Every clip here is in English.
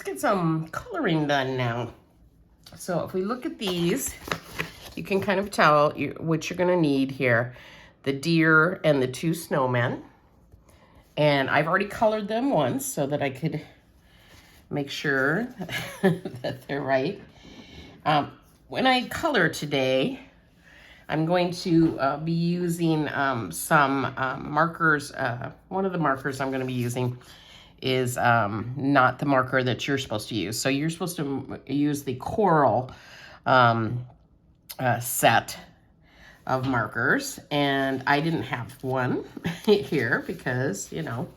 let's get some coloring done now. So if we look at these, you can kind of tell what you're gonna need here. The deer and the two snowmen. And I've already colored them once so that I could make sure that they're right. When I color today, I'm going to be using some markers. One of the markers I'm going to be using is not the marker that you're supposed to use. So you're supposed to use the coral set of markers, and I didn't have one here because, you know,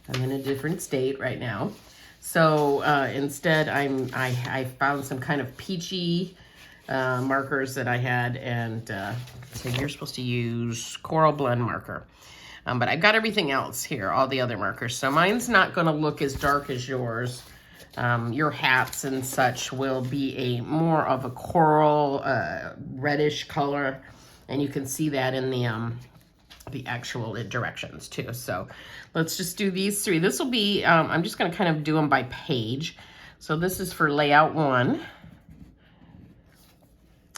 I'm in a different state right now. So instead, I found some kind of peachy markers that I had, and so you're supposed to use coral blend marker. But I've got everything else here, all the other markers. So mine's not going to look as dark as yours. Your hats and such will be a more of a coral reddish color, and you can see that in the actual directions too. So let's just do these three. This will be, I'm just going to kind of do them by page. So this is for layout 1.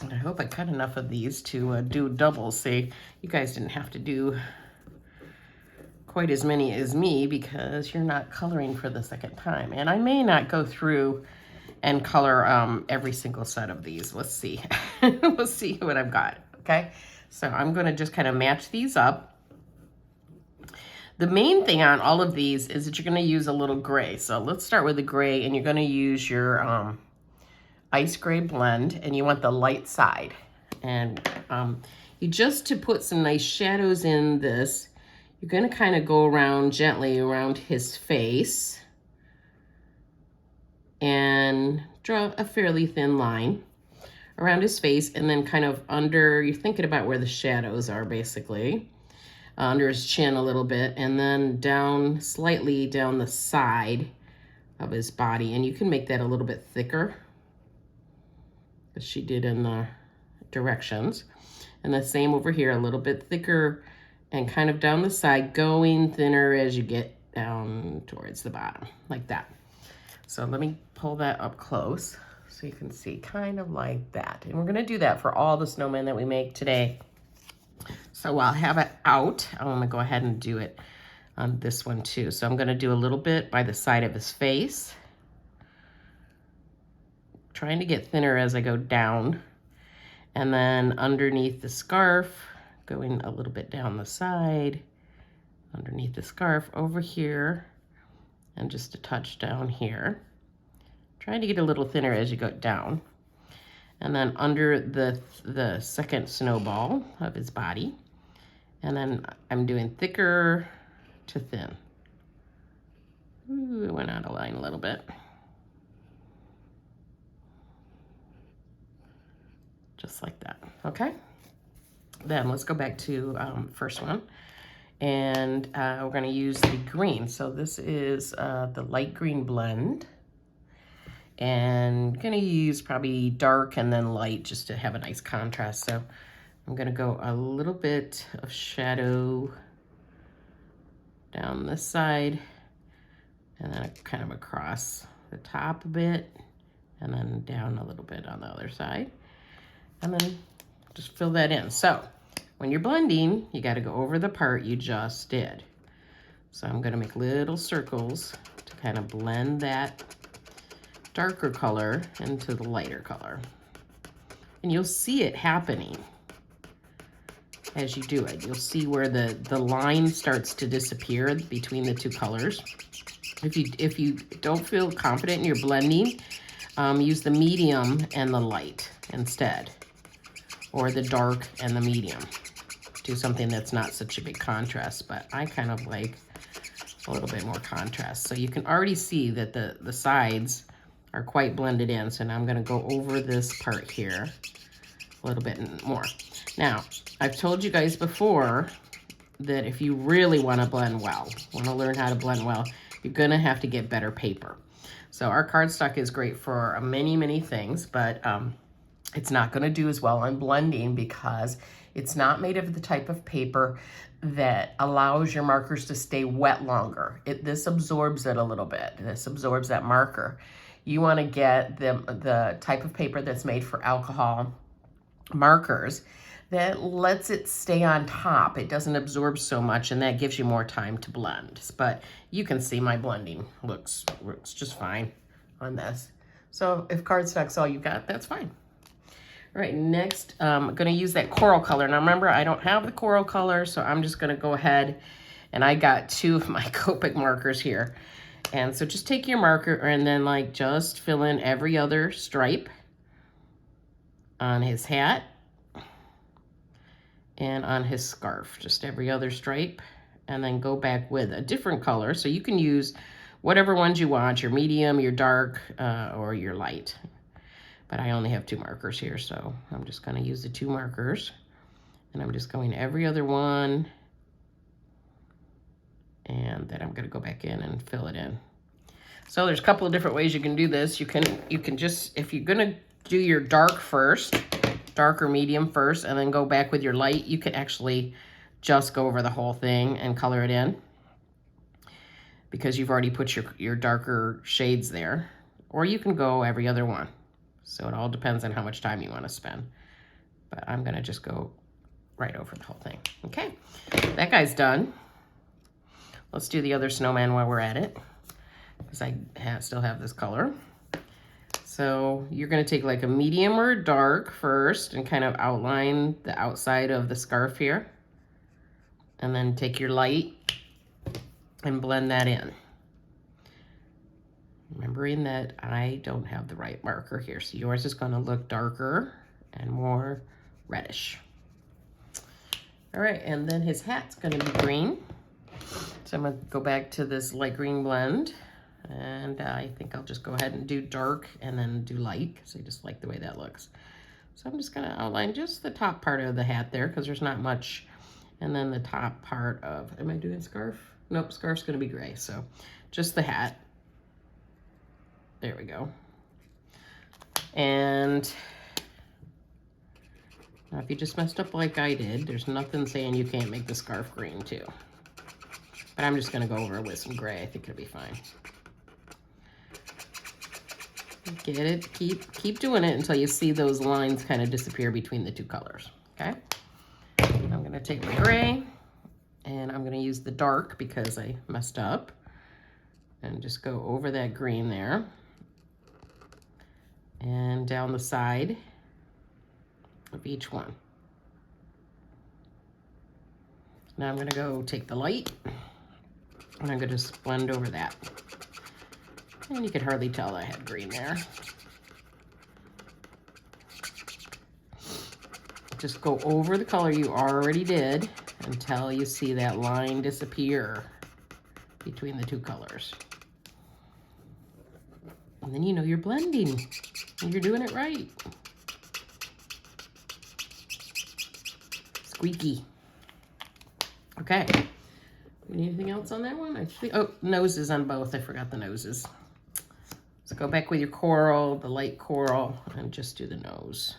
And I hope I cut enough of these to do doubles. See, you guys didn't have to do quite as many as me because you're not coloring for the second time. And I may not go through and color every single set of these. Let's see. We'll see what I've got, okay? So I'm gonna just kind of match these up. The main thing on all of these is that you're gonna use a little gray. So let's start with the gray, and you're gonna use your ice gray blend, and you want the light side. And you just to put some nice shadows in this, you're gonna kind of go around gently around his face and draw a fairly thin line around his face, and then kind of under, you're thinking about where the shadows are basically, under his chin a little bit, and then down, slightly down the side of his body. And you can make that a little bit thicker, as she did in the directions. And the same over here, a little bit thicker and kind of down the side, going thinner as you get down towards the bottom, like that. So let me pull that up close so you can see, kind of like that. And we're gonna do that for all the snowmen that we make today. So I'll have it out. I'm gonna go ahead and do it on this one too. So I'm gonna do a little bit by the side of his face, trying to get thinner as I go down. And then underneath the scarf, going a little bit down the side, underneath the scarf over here, and just a touch down here. Trying to get a little thinner as you go down. And then under the second snowball of his body. And then I'm doing thicker to thin. Ooh, it went out of line a little bit. Just like that, okay? Then let's go back to first one. And we're gonna use the green. So this is the light green blend. And gonna use probably dark and then light just to have a nice contrast. So I'm gonna go a little bit of shadow down this side, and then kind of across the top a bit, and then down a little bit on the other side. And then just fill that in. So when you're blending, you gotta go over the part you just did. So I'm gonna make little circles to kind of blend that darker color into the lighter color. And you'll see it happening as you do it. You'll see where the line starts to disappear between the two colors. If you don't feel confident in your blending, use the medium and the light instead, or the dark and the medium. Do something that's not such a big contrast, but I kind of like a little bit more contrast. So you can already see that the sides are quite blended in. So now I'm gonna go over this part here a little bit more. Now, I've told you guys before that if you really wanna blend well, wanna learn how to blend well, you're gonna have to get better paper. So our cardstock is great for many, many things, but it's not gonna do as well on blending because It's not made of the type of paper that allows your markers to stay wet longer. This absorbs it a little bit. This absorbs that marker. You want to get the type of paper that's made for alcohol markers that lets it stay on top. It doesn't absorb so much, and that gives you more time to blend. But you can see my blending works just fine on this. So if cardstock's all you got, that's fine. All right, next I'm gonna use that coral color. Now remember, I don't have the coral color, so I'm just gonna go ahead, and I got 2 of my Copic markers here. And so just take your marker and then like just fill in every other stripe on his hat and on his scarf, just every other stripe, and then go back with a different color. So you can use whatever ones you want, your medium, your dark, or your light. But I only have 2 markers here, so I'm just gonna use the 2 markers, and I'm just going every other one, and then I'm gonna go back in and fill it in. So there's a couple of different ways you can do this. You can just, if you're gonna do your dark first, dark or medium first, and then go back with your light, you can actually just go over the whole thing and color it in because you've already put your darker shades there. Or you can go every other one. So it all depends on how much time you want to spend. But I'm gonna just go right over the whole thing. Okay, that guy's done. Let's do the other snowman while we're at it, because I still have this color. So you're gonna take like a medium or a dark first and kind of outline the outside of the scarf here. And then take your light and blend that in. Remembering that I don't have the right marker here, so yours is gonna look darker and more reddish. All right, and then his hat's gonna be green. So I'm gonna go back to this light green blend, and I think I'll just go ahead and do dark and then do light, because I just like the way that looks. So I'm just gonna outline just the top part of the hat there, because there's not much, and then the top part of, am I doing scarf? Nope, scarf's gonna be gray, so just the hat. There we go. And now if you just messed up like I did, there's nothing saying you can't make the scarf green too. But I'm just gonna go over it with some gray. I think it'll be fine. Get it, keep doing it until you see those lines kind of disappear between the 2 colors, okay? I'm gonna take my gray, and I'm gonna use the dark because I messed up, and just go over that green there, and down the side of each one. Now I'm gonna go take the light, and I'm gonna just blend over that. And you could hardly tell I had green there. Just go over the color you already did until you see that line disappear between the 2 colors. And then you know you're blending and you're doing it right. Squeaky. Okay. Anything else on that one? I think, oh, noses on both. I forgot the noses. So go back with your coral, the light coral, and just do the nose.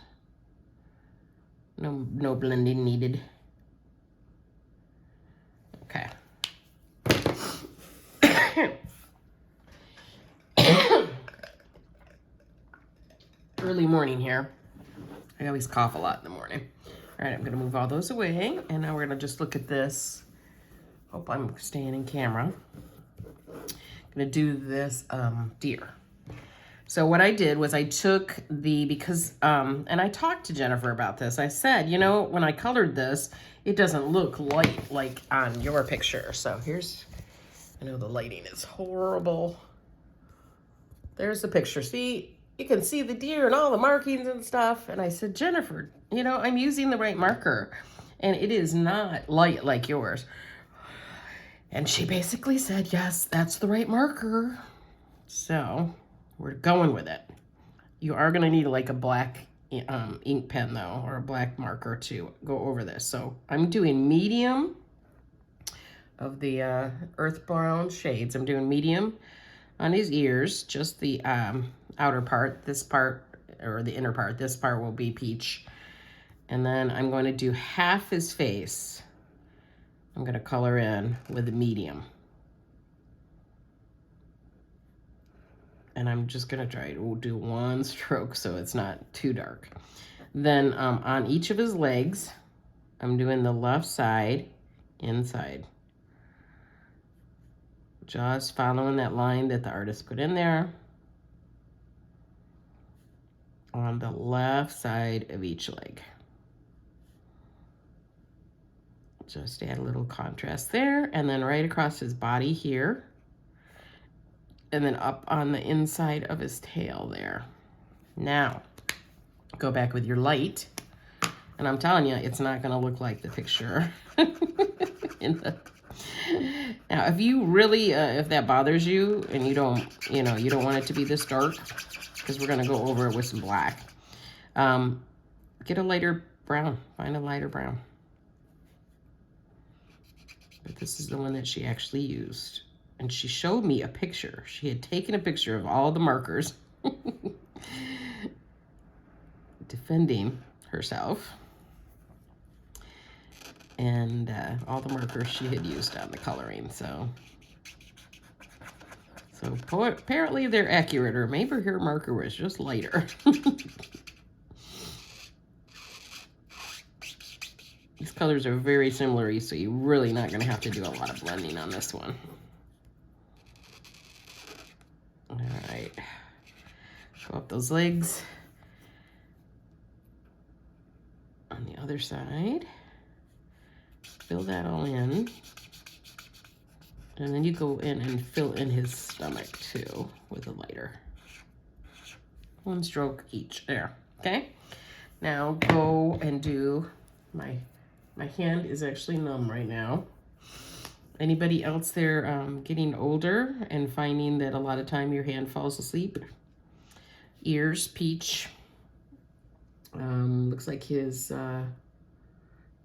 No blending needed. Okay. Early morning here. I always cough a lot in the morning. All right, I'm gonna move all those away, and now we're gonna just look at this. Hope I'm staying in camera. I'm gonna do this deer. So what I did was I took because and I talked to Jennifer about this. I said, you know, when I colored this, it doesn't look light like on your picture. So here's, I know the lighting is horrible. There's the picture. See, you can see the deer and all the markings and stuff. And I said, Jennifer, you know, I'm using the right marker, and it is not light like yours. And she basically said, yes, that's the right marker. So we're going with it. You are gonna need like a black ink pen though, or a black marker to go over this. So I'm doing medium of the earth brown shades. I'm doing medium on his ears, just the outer part. This part, or the inner part, this part will be peach. And then I'm going to do half his face. I'm going to color in with a medium. And I'm just going to try to do one stroke so it's not too dark. Then on each of his legs, I'm doing the left side inside. Just following that line that the artist put in there. On the left side of each leg. Just add a little contrast there, and then right across his body here, and then up on the inside of his tail there. Now, go back with your light, and I'm telling you, it's not gonna look like the picture. Now, if you really, if that bothers you, and you don't want it to be this dark, because we're gonna go over it with some black, get a lighter brown, find a lighter brown. But this is the one that she actually used. And she showed me a picture. She had taken a picture of all the markers defending herself. And all the markers she had used on the coloring. So apparently they're accurate, or maybe her marker was just lighter. These colors are very similar, so you're really not going to have to do a lot of blending on this one. All right. Go up those legs. On the other side. Fill that all in. And then you go in and fill in his stomach, too, with a lighter. One stroke each. There. Okay? Now go and do my hand is actually numb right now. Anybody else there getting older and finding that a lot of time your hand falls asleep? Ears, peach. Looks like his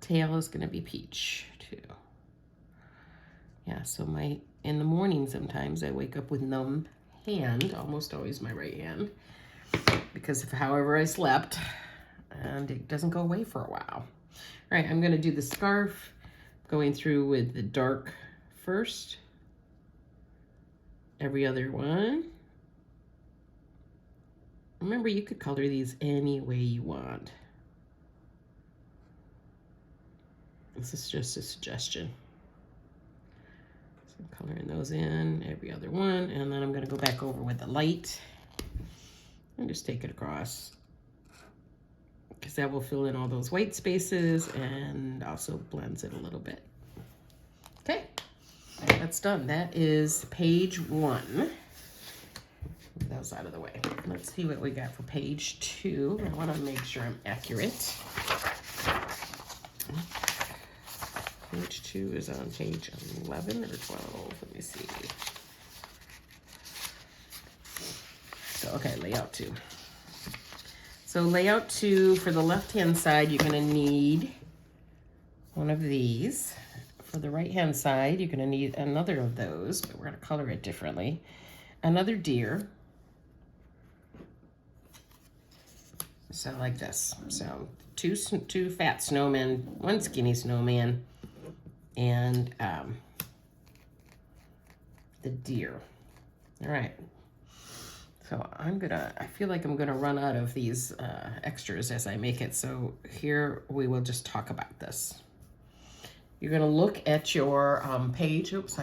tail is gonna be peach too. Yeah, so in the morning sometimes I wake up with numb hand, almost always my right hand, because of however I slept, and it doesn't go away for a while. All right, I'm gonna do the scarf, going through with the dark first, every other one. Remember, you could color these any way you want. This is just a suggestion. So I'm coloring those in, every other one, and then I'm gonna go back over with the light and just take it across, because that will fill in all those white spaces and also blends it a little bit. Okay, that's done. That is page 1. Those out of the way. Let's see what we got for page 2. I want to make sure I'm accurate. Page 2 is on page 11 or 12. Let me see. So, okay, layout 2. So layout 2, for the left-hand side, you're gonna need one of these. For the right-hand side, you're gonna need another of those, but we're gonna color it differently. Another deer. So like this. So two fat snowmen, one skinny snowman, and the deer. All right. So I feel like I'm gonna run out of these extras as I make it. So here we will just talk about this. You're gonna look at your page. Oops,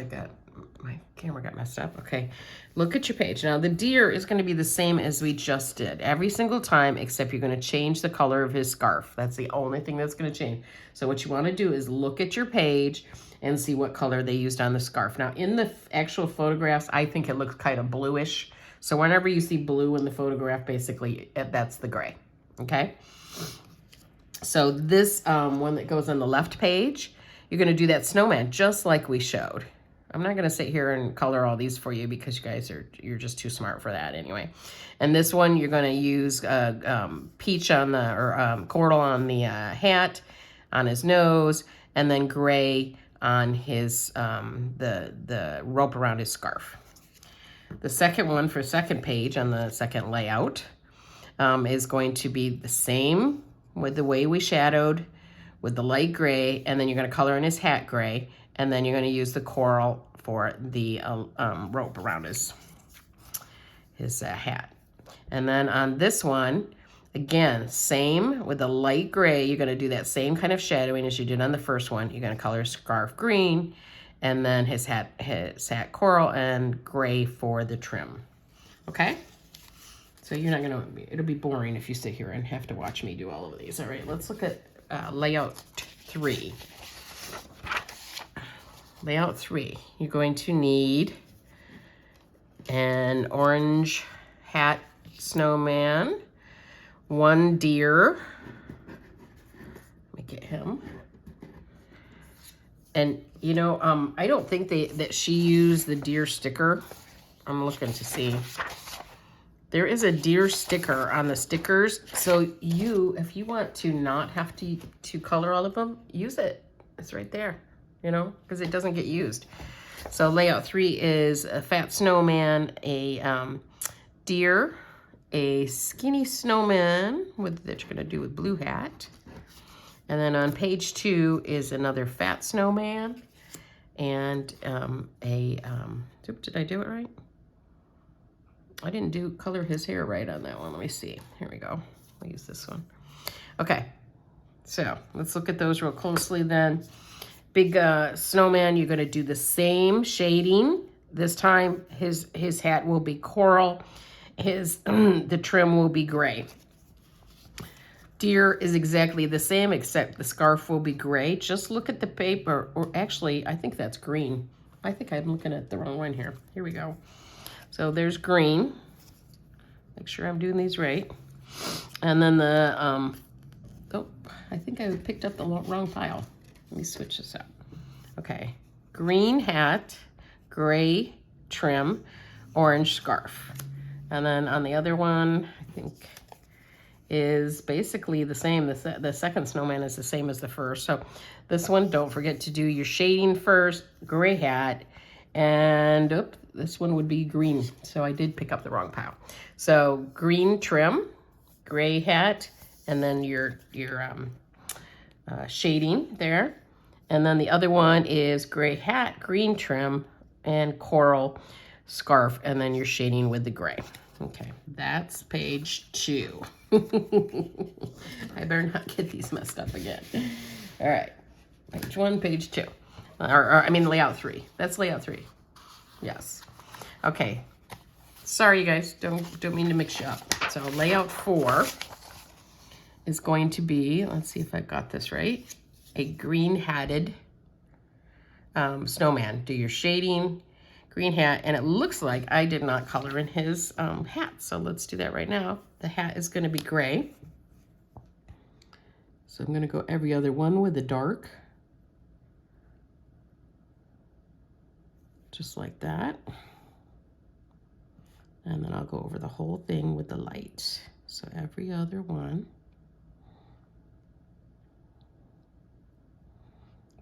my camera got messed up. Okay, look at your page. Now the deer is gonna be the same as we just did every single time, except you're gonna change the color of his scarf. That's the only thing that's gonna change. So what you wanna do is look at your page and see what color they used on the scarf. Now in the actual photographs, I think it looks kind of bluish. So whenever you see blue in the photograph, basically that's the gray, okay? So this one that goes on the left page, you're gonna do that snowman just like we showed. I'm not gonna sit here and color all these for you because you guys you're just too smart for that anyway. And this one, you're gonna use peach on the, or coral on the hat, on his nose, and then gray on his, the rope around his scarf. The second one for second page on the second layout is going to be the same with the way we shadowed with the light gray, and then you're going to color in his hat gray, and then you're going to use the coral for the rope around his hat. And then on this one, again, same with the light gray, you're going to do that same kind of shadowing as you did on the first one. You're going to color scarf green, and then his hat coral, and gray for the trim. Okay? So you're not gonna, it'll be boring if you sit here and have to watch me do all of these. All right, let's look at layout 3. Layout 3, you're going to need an orange hat snowman, 1 deer, let me get him. And you know, I don't think that she used the deer sticker. I'm looking to see. There is a deer sticker on the stickers. So if you want to not have to color all of them, use it. It's right there, you know, because it doesn't get used. So layout 3 is a fat snowman, a deer, a skinny snowman that you're gonna do with blue hat. And then on page 2 is another fat snowman, and did I do it right? I didn't color his hair right on that one. Let me see. Here we go. I'll use this one. Okay, so let's look at those real closely then. Big snowman, you're gonna do the same shading. This time his hat will be coral. The trim will be gray. Deer is exactly the same, except the scarf will be gray. Just look at the paper, or actually, I think that's green. I think I'm looking at the wrong one here. Here we go. So there's green. Make sure I'm doing these right. And then the, oh, I think I picked up the wrong file. Let me switch this up. Okay, green hat, gray trim, orange scarf. And then on the other one, I think is basically the same. The second snowman is the same as the first. So this one, don't forget to do your shading first, gray hat, and this one would be green. So I did pick up the wrong pile. So green trim, gray hat, and then your shading there. And then the other one is gray hat, green trim, and coral scarf, and then you're shading with the gray. Okay, that's page 2. I better not get these messed up again. All right, page 1, page 2. I mean layout 3. That's layout 3. Yes. Okay. Sorry, you guys. Don't mean to mix you up. So layout 4 is going to be, let's see if I got this right, a green hatted snowman. Do your shading, green hat, and it looks like I did not color in his hat. So let's do that right now. The hat is going to be gray. So I'm going to go every other one with the dark. Just like that. And then I'll go over the whole thing with the light. So every other one.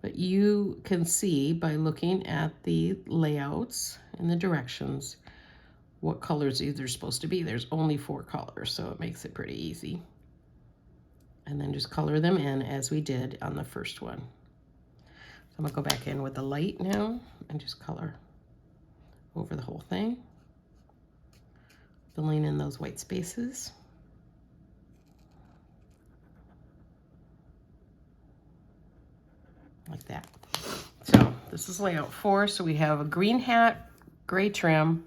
But you can see by looking at the layouts and the directions what colors these are supposed to be. There's only 4 colors, so it makes it pretty easy. And then just color them in as we did on the first one. So I'm gonna go back in with the light now and just color over the whole thing. Filling in those white spaces. Like that. So this is layout 4. So we have a green hat, gray trim,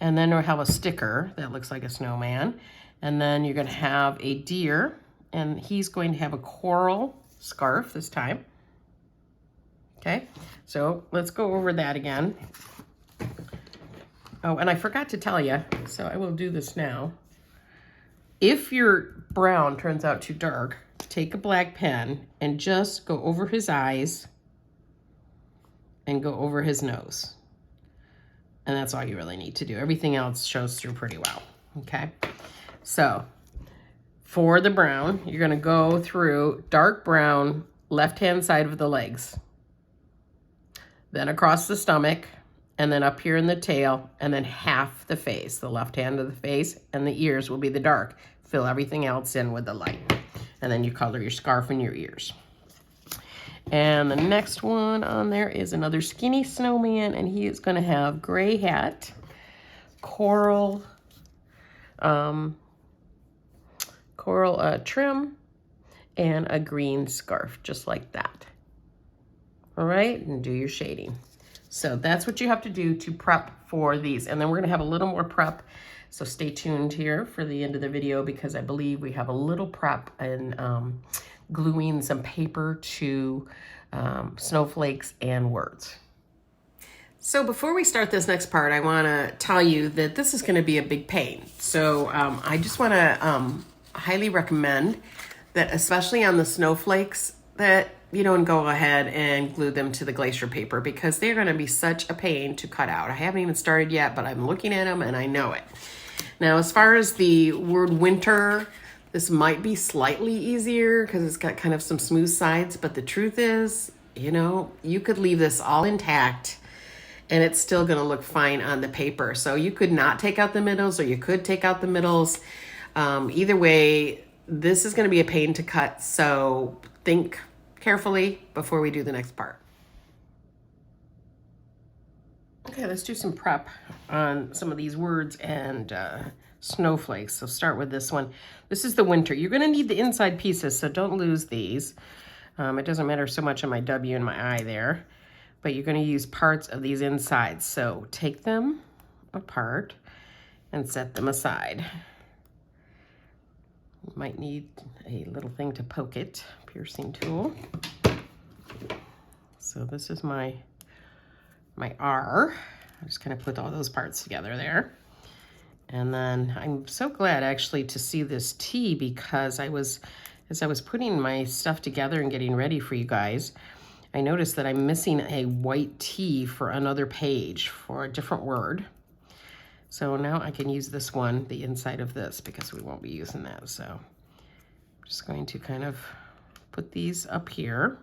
and then we'll have a sticker that looks like a snowman. And then you're gonna have a deer, and he's going to have a coral scarf this time. Okay, so let's go over that again. Oh, and I forgot to tell you, so I will do this now. If your brown turns out too dark, take a black pen and just go over his eyes and go over his nose. And that's all you really need to do. Everything else shows through pretty well, okay? So for the brown, you're gonna go through dark brown, left-hand side of the legs, then across the stomach, and then up here in the tail, and then half the face, the left hand of the face, and the ears will be the dark. Fill everything else in with the light. And then you color your scarf and your ears. And the next one on there is another skinny snowman, and he is going to have gray hat, coral trim, and a green scarf, just like that. All right, and do your shading. So that's what you have to do to prep for these. And then we're gonna have a little more prep. So stay tuned here for the end of the video, because I believe we have a little prep and gluing some paper to snowflakes and words. So before we start this next part, I wanna tell you that this is gonna be a big pain. So I just wanna highly recommend that, especially on the snowflakes, that you don't go ahead and glue them to the glacier paper, because they're going to be such a pain to cut out. I haven't even started yet, but I'm looking at them and I know it. Now, as far as the word winter, this might be slightly easier because it's got kind of some smooth sides, but the truth is, you know, you could leave this all intact and it's still going to look fine on the paper. So you could not take out the middles, or you could take out the middles. Either way, this is going to be a pain to cut. So think carefully before we do the next part. Okay, let's do some prep on some of these words and snowflakes. So start with this one. This is the winter. You're going to need the inside pieces, so don't lose these. It doesn't matter so much on my W and my I there, but you're going to use parts of these insides. So take them apart and set them aside. You might need a little thing to poke it, piercing tool. So this is my R. I'm just gonna put all those parts together there. And then I'm so glad actually to see this T, because as I was putting my stuff together and getting ready for you guys, I noticed that I'm missing a white T for another page for a different word. So now I can use this one, the inside of this, because we won't be using that. So I'm just going to kind of put these up here,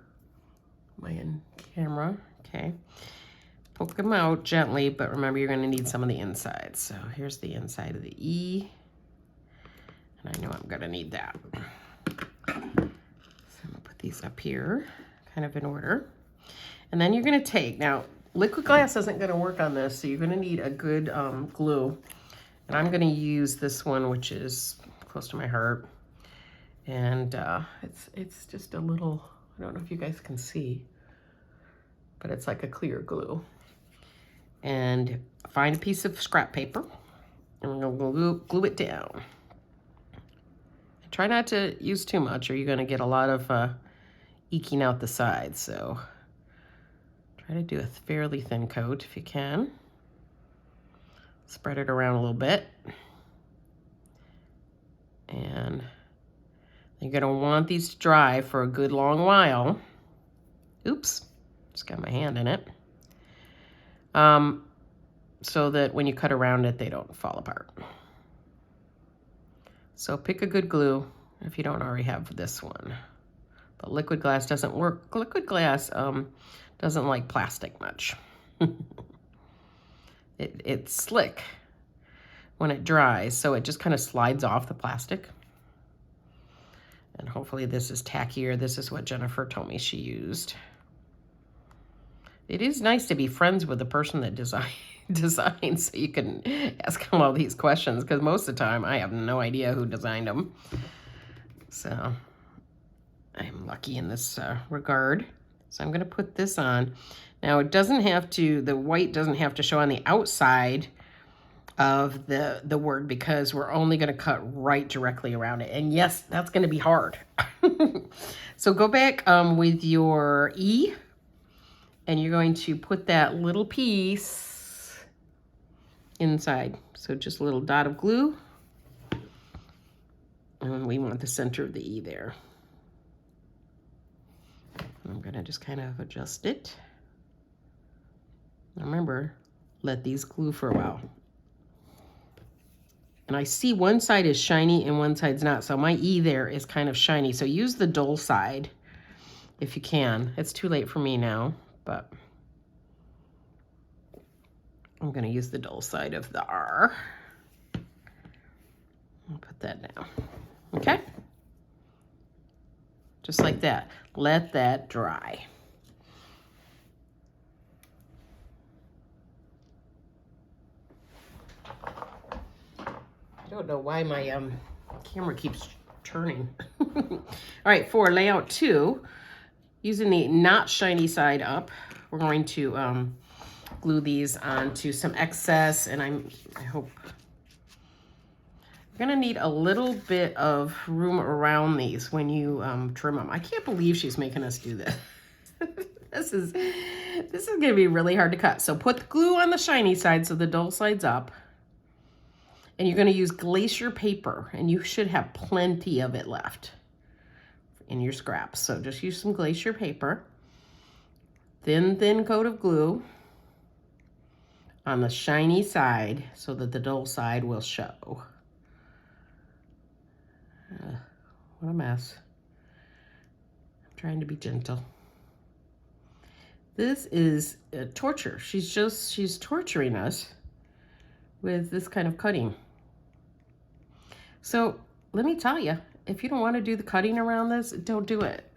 my in camera, okay. Poke them out gently, but remember you're gonna need some of the inside. So here's the inside of the E, and I know I'm gonna need that. So I'm gonna put these up here, kind of in order. And then you're gonna take, now liquid glass isn't gonna work on this, so you're gonna need a good glue. And I'm gonna use this one, which is close to my heart. And it's just a little, I don't know if you guys can see, but it's like a clear glue. And find a piece of scrap paper, and we're gonna glue it down. Try not to use too much, or you're gonna get a lot of eking out the sides. So try to do a fairly thin coat if you can. Spread it around a little bit. And you're gonna want these to dry for a good long while. Oops, just got my hand in it. So that when you cut around it, they don't fall apart. So pick a good glue if you don't already have this one. But liquid glass doesn't work. Liquid glass doesn't like plastic much. It's slick when it dries, so it just kind of slides off the plastic. And hopefully this is tackier. This is what Jennifer told me she used. It is nice to be friends with the person that designs, so you can ask them all these questions, because most of the time I have no idea who designed them. So I'm lucky in this regard. So I'm going to put this on. Now it doesn't have to, the white doesn't have to show on the outside of the word, because we're only going to cut right directly around it. And yes, that's going to be hard. So go back with your E, and you're going to put that little piece inside. So just a little dot of glue. And we want the center of the E there. I'm gonna just kind of adjust it. Remember, let these glue for a while. And I see one side is shiny and one side's not. So my E there is kind of shiny. So use the dull side if you can. It's too late for me now, but I'm gonna use the dull side of the R. I'll put that down, okay? just like that. Let that dry. I don't know why my camera keeps turning. All right, for layout 2, using the not shiny side up, we're going to glue these onto some excess, and I hope you're gonna need a little bit of room around these when you trim them. I can't believe she's making us do this. This is gonna be really hard to cut. So put the glue on the shiny side so the dull side's up. And you're gonna use glacier paper, and you should have plenty of it left in your scraps. So just use some glacier paper. Thin coat of glue on the shiny side so that the dull side will show. What a mess. I'm trying to be gentle. This is torture. She's torturing us with this kind of cutting. So let me tell you, if you don't want to do the cutting around this, don't do it.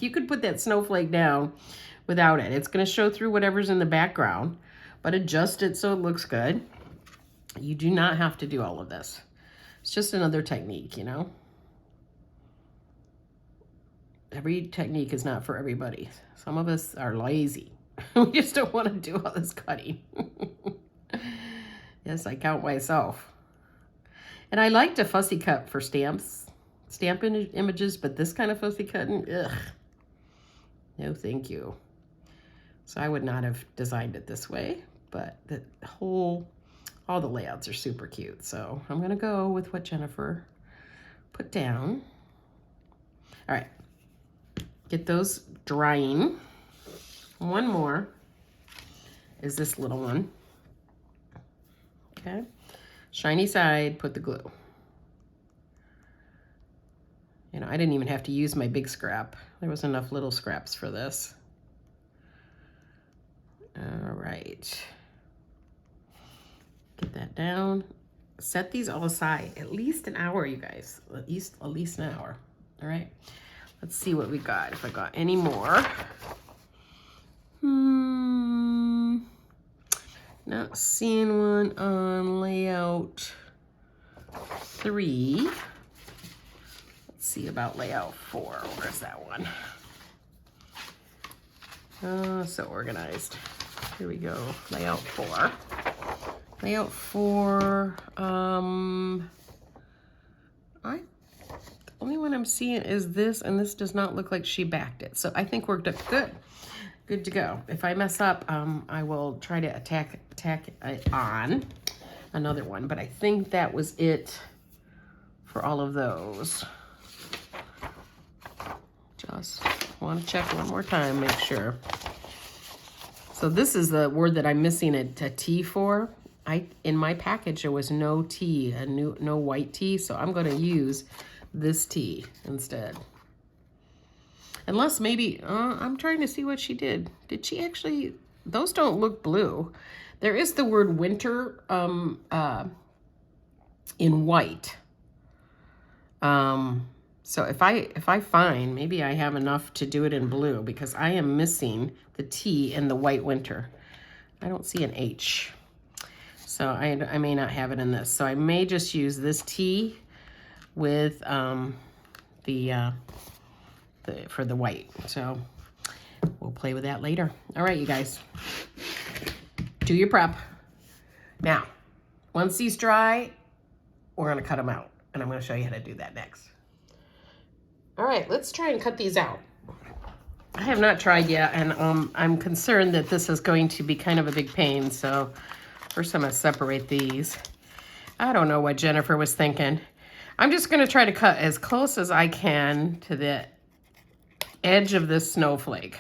You could put that snowflake down without it. It's going to show through whatever's in the background, but adjust it so it looks good. You do not have to do all of this. It's just another technique, you know? Every technique is not for everybody. Some of us are lazy. We just don't want to do all this cutting. Yes, I count myself. And I like to fussy cut for stamp images, but this kind of fussy cutting, ugh. No, thank you. So I would not have designed it this way, but all the layouts are super cute. So I'm gonna go with what Jennifer put down. All right, get those drying. One more is this little one. Okay, shiny side, put the glue. You know, I didn't even have to use my big scrap. There was enough little scraps for this. All right. Get that down. Set these all aside. At least an hour, you guys. At least an hour. All right. Let's see what we got. If I got any more. Not seeing one on layout 3. Let's see about layout 4. Where's that one? So organized. Here we go. Layout 4. Layout 4. The only one I'm seeing is this, and this does not look like she backed it. So I think we're good. Good to go. If I mess up, I will try to tack it on another one. But I think that was it for all of those. Just want to check one more time, make sure. So this is the word that I'm missing a T for. In my package there was no T, no white T, so I'm going to use this T instead. Unless maybe, I'm trying to see what she did. Did she actually, those don't look blue. There is the word winter in white. So if I find, maybe I have enough to do it in blue, because I am missing the T in the white winter. I don't see an H. So I may not have it in this. So I may just use this T with for the white. So we'll play with that later. All right, you guys, do your prep. Now, once these dry, we're gonna cut them out, and I'm gonna show you how to do that next. All right, let's try and cut these out. I have not tried yet, and I'm concerned that this is going to be kind of a big pain. So first I'm gonna separate these. I don't know what Jennifer was thinking. I'm just gonna try to cut as close as I can to the edge of this snowflake.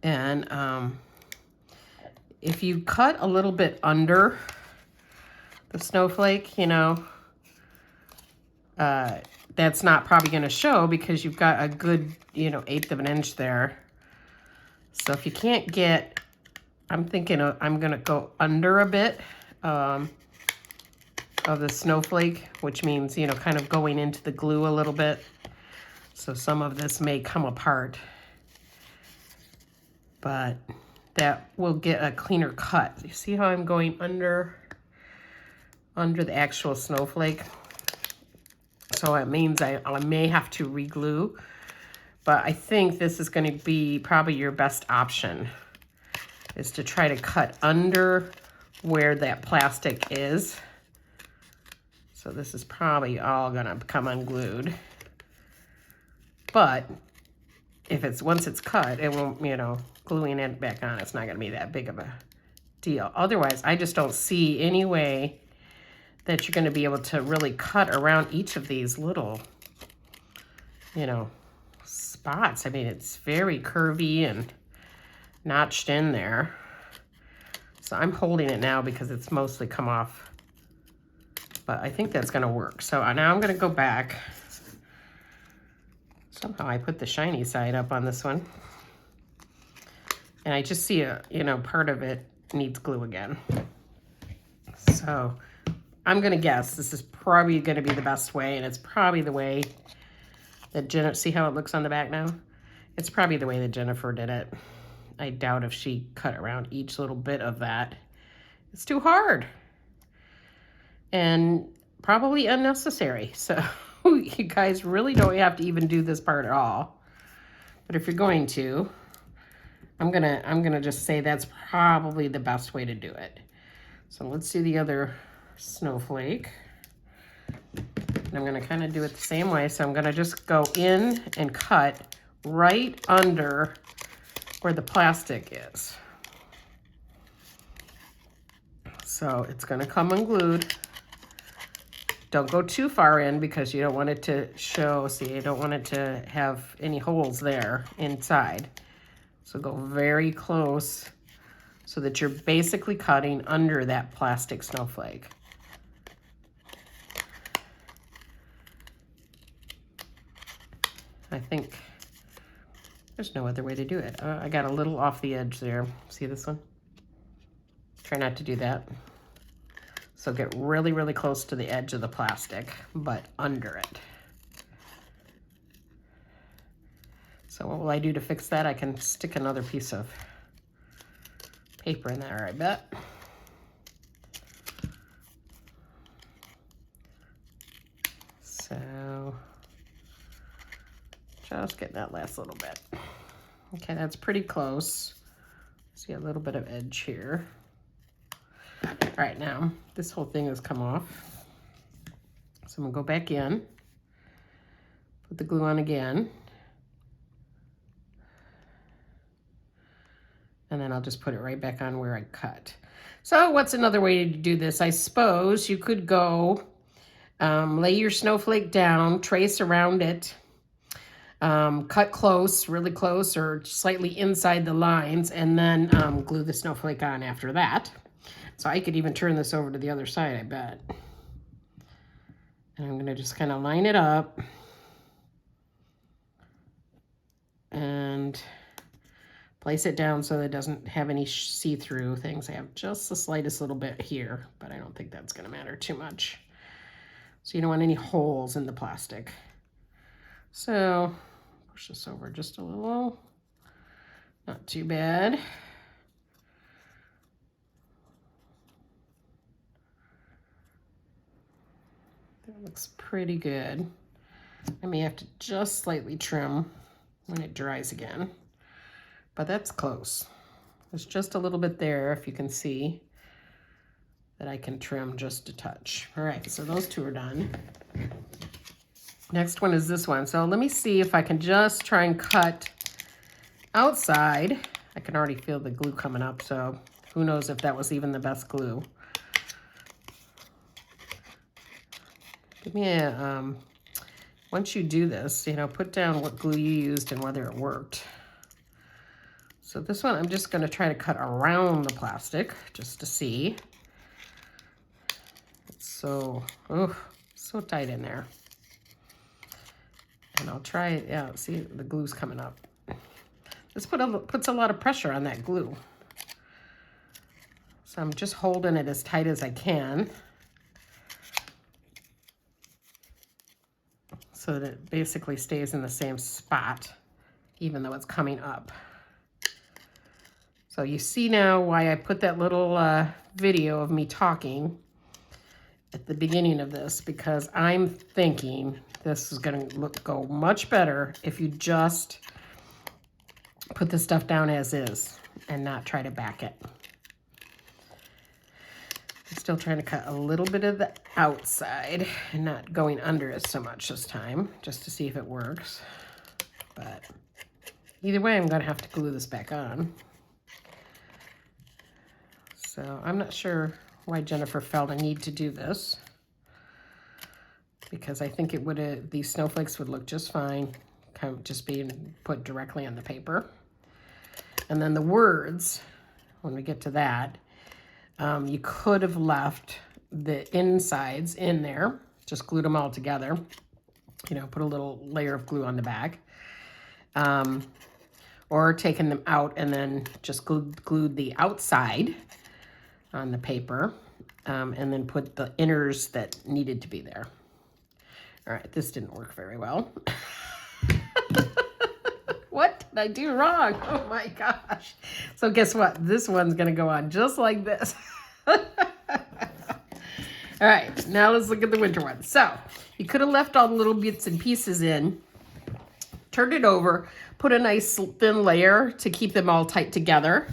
And if you cut a little bit under the snowflake, you know, that's not probably going to show because you've got a good, you know, 1/8 of an inch there. So if you can't get, I'm thinking I'm going to go under a bit of the snowflake, which means, you know, kind of going into the glue a little bit. So some of this may come apart, but that will get a cleaner cut. You see how I'm going under the actual snowflake? So it means I may have to re-glue, but I think this is going to be probably your best option, is to try to cut under where that plastic is. So this is probably all going to come unglued. But if it's, once it's cut, it won't, you know, gluing it back on, it's not going to be that big of a deal. Otherwise, I just don't see any way that you're going to be able to really cut around each of these little, you know, spots. I mean, it's very curvy and notched in there. So I'm holding it now because it's mostly come off, but I think that's going to work. So now I'm going to go back. Somehow I put the shiny side up on this one, and I just see you know, part of it needs glue again. So I'm going to guess this is probably going to be the best way, and it's probably the way that Jennifer, see how it looks on the back now? It's probably the way that Jennifer did it. I doubt if she cut around each little bit of that. It's too hard and probably unnecessary. So you guys really don't have to even do this part at all. But if you're going to, I'm gonna just say that's probably the best way to do it. So let's do the other snowflake. And I'm gonna kind of do it the same way. So I'm gonna just go in and cut right under where the plastic is. So it's gonna come unglued. Don't go too far in because you don't want it to show, see, you don't want it to have any holes there inside. So go very close so that you're basically cutting under that plastic snowflake. I think there's no other way to do it. I got a little off the edge there. See this one? Try not to do that. So get really, really close to the edge of the plastic, but under it. So what will I do to fix that? I can stick another piece of paper in there, I bet. So just get that last little bit. Okay, that's pretty close. See a little bit of edge here. All right, now this whole thing has come off. So I'm gonna go back in, put the glue on again, and then I'll just put it right back on where I cut. So what's another way to do this? I suppose you could go lay your snowflake down, trace around it, cut close, really close, or slightly inside the lines, and then glue the snowflake on after that. So I could even turn this over to the other side, I bet. And I'm gonna just kind of line it up and place it down so that it doesn't have any see-through things. I have just the slightest little bit here, but I don't think that's gonna matter too much. So you don't want any holes in the plastic. So push this over just a little, not too bad. That looks pretty good. I may have to just slightly trim when it dries again, but that's close. There's just a little bit there, if you can see, that I can trim just a touch. All right, so those two are done. Next one is this one. So let me see if I can just try and cut outside. I can already feel the glue coming up, so who knows if that was even the best glue. Give me a, once you do this, you know, put down what glue you used and whether it worked. So this one, I'm just gonna try to cut around the plastic just to see. It's so, oh, so tight in there. And I'll try it, yeah, see the glue's coming up. This puts a lot of pressure on that glue. So I'm just holding it as tight as I can, so so that it basically stays in the same spot, even though it's coming up. So you see now why I put that little video of me talking at the beginning of this, because I'm thinking this is going to go much better if you just put the stuff down as is and not try to back it. I'm still trying to cut a little bit of the outside and not going under it so much this time, just to see if it works. But either way, I'm going to have to glue this back on. So I'm not sure why Jennifer felt a need to do this, because I think it would have, these snowflakes would look just fine, kind of just being put directly on the paper. And then the words, when we get to that, you could have left the insides in there, just glued them all together, you know, put a little layer of glue on the back, or taken them out and then just glued the outside on the paper, and then put the inners that needed to be there. All right, this didn't work very well. What did I do wrong? Oh my gosh. So guess what? This one's gonna go on just like this. All right, now let's look at the winter one. So you could have left all the little bits and pieces in, turned it over, put a nice thin layer to keep them all tight together.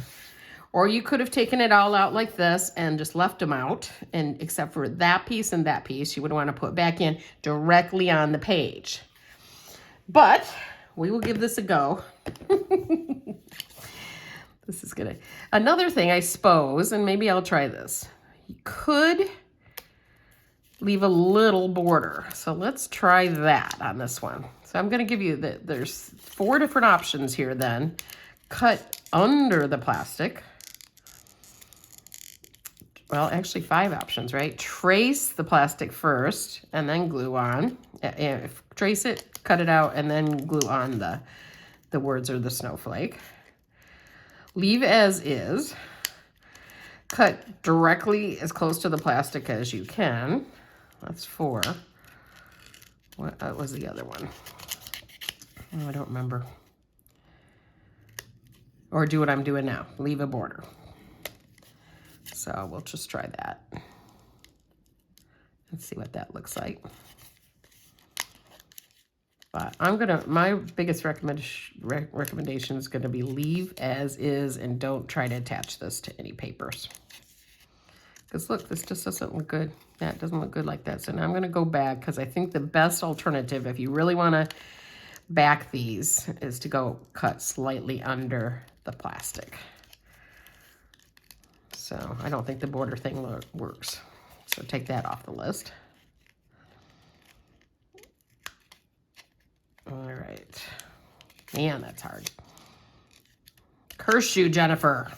Or you could have taken it all out like this and just left them out, and except for that piece and that piece, you would want to put back in directly on the page. But we will give this a go. This is gonna, another thing I suppose, and maybe I'll try this. You could leave a little border. So let's try that on this one. So I'm gonna give you there's 4 different options here then. Cut under the plastic. Well, actually 5 options, right? Trace the plastic first and then glue on. Trace it, cut it out, and then glue on the words or the snowflake. Leave as is. Cut directly as close to the plastic as you can. That's 4. What was the other one? Oh, I don't remember. Or do what I'm doing now. Leave a border. So we'll just try that. Let's see what that looks like. But my biggest recommendation is gonna be leave as is and don't try to attach this to any papers. Because look, this just doesn't look good. Yeah, it doesn't look good like that. So now I'm gonna go back, because I think the best alternative, if you really wanna back these, is to go cut slightly under the plastic. So I don't think the border thing works. So take that off the list. All right. Man, that's hard. Curse you, Jennifer.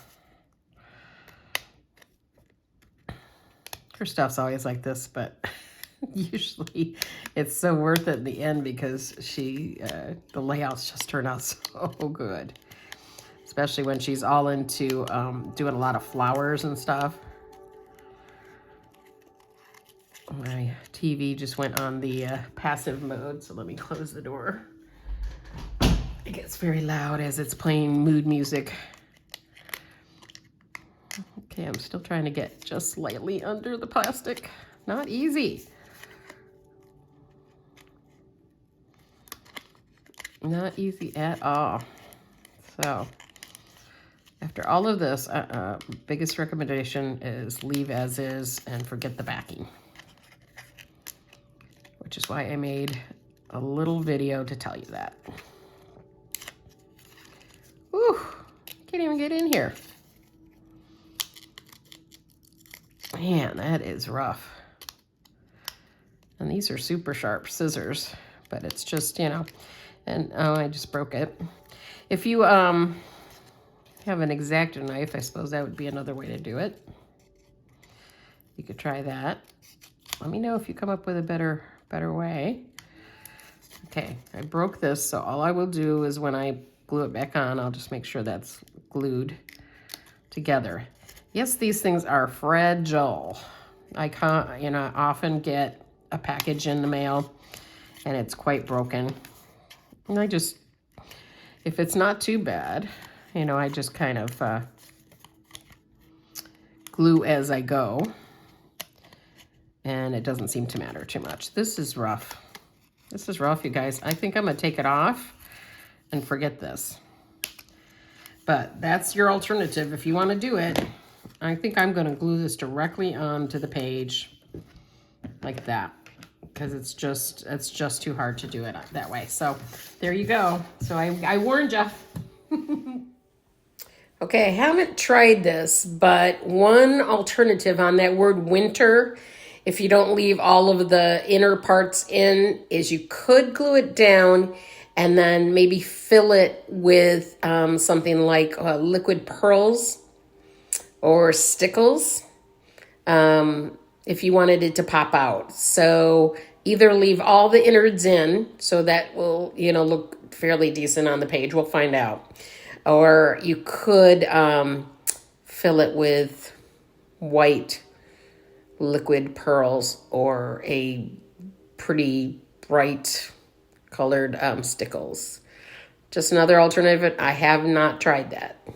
Her stuff's always like this, but usually it's so worth it in the end, because the layouts just turn out so good. Especially when she's all into doing a lot of flowers and stuff. My TV just went on the passive mode, so let me close the door. It gets very loud as it's playing mood music. Okay, I'm still trying to get just slightly under the plastic. Not easy. Not easy at all. So after all of this, biggest recommendation is leave as is and forget the backing. Which is why I made a little video to tell you that. Whew, can't even get in here. Man, that is rough. And these are super sharp scissors, but it's just, you know, and oh, I just broke it. If you have an X-Acto knife, I suppose that would be another way to do it. You could try that. Let me know if you come up with a better way. Okay, I broke this, so all I will do is when I glue it back on, I'll just make sure that's glued together. Yes, these things are fragile. I often get a package in the mail and it's quite broken. And I just, if it's not too bad, you know, I just kind of glue as I go. And it doesn't seem to matter too much. This is rough. This is rough, you guys. I think I'm gonna take it off and forget this. But that's your alternative if you wanna do it. I think I'm gonna glue this directly onto the page like that, because it's just too hard to do it that way. So there you go. So I warned you. Okay, I haven't tried this, but one alternative on that word winter, if you don't leave all of the inner parts in, is you could glue it down and then maybe fill it with something like liquid pearls or stickles if you wanted it to pop out. So either leave all the innards in, so that will, you know, look fairly decent on the page. We'll find out. Or you could fill it with white liquid pearls or a pretty bright colored stickles. Just another alternative. I have not tried that.